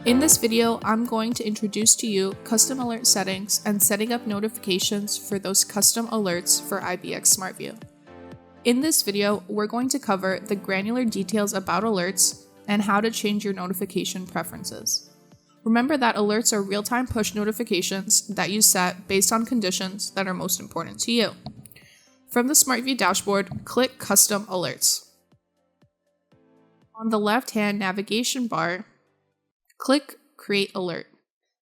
In this video, I'm going to introduce to you custom alert settings and setting up notifications for those custom alerts for Equinix Smart View. In this video, we're going to cover the granular details about alerts and how to change your notification preferences. Remember that alerts are real-time push notifications that you set based on conditions that are most important to you. From the Smart View dashboard, click Custom Alerts. On the left-hand navigation bar, click Create Alert.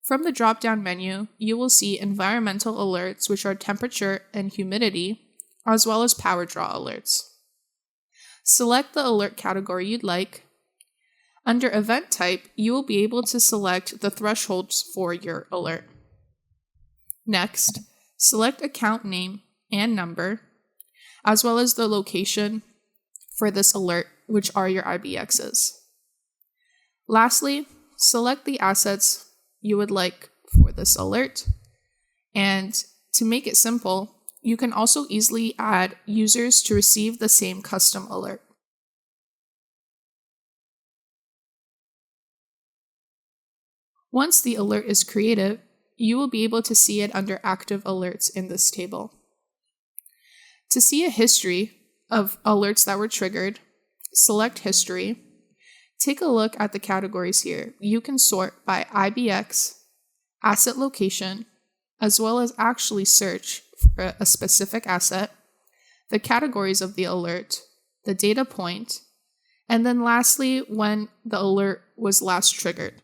From the drop-down menu, you will see environmental alerts, which are temperature and humidity, as well as power draw alerts. Select the alert category you'd like. Under Event Type, you will be able to select the thresholds for your alert. Next, select account name and number, as well as the location for this alert, which are your IBXs. Lastly, select the assets you would like for this alert. And to make it simple, you can also easily add users to receive the same custom alert. Once the alert is created, you will be able to see it under Active Alerts in this table. To see a history of alerts that were triggered, select History. Take a look at the categories here. You can sort by IBX, asset location, as well as actually search for a specific asset, the categories of the alert, the data point, and then lastly, when the alert was last triggered.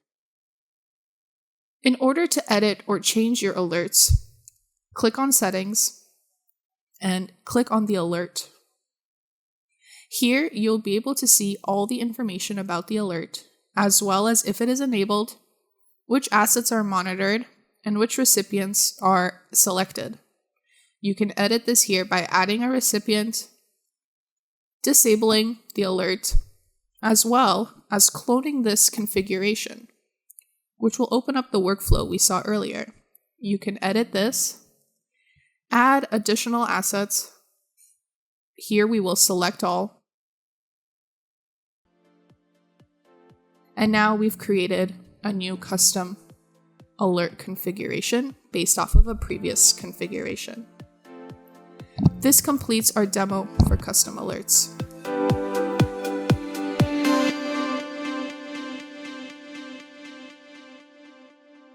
In order to edit or change your alerts, click on Settings and click on the alert. Here, you'll be able to see all the information about the alert, as well as if it is enabled, which assets are monitored, and which recipients are selected. You can edit this here by adding a recipient, disabling the alert, as well as cloning this configuration, which will open up the workflow we saw earlier. You can edit this, add additional assets. Here we will select all. And now we've created a new custom alert configuration based off of a previous configuration. This completes our demo for custom alerts.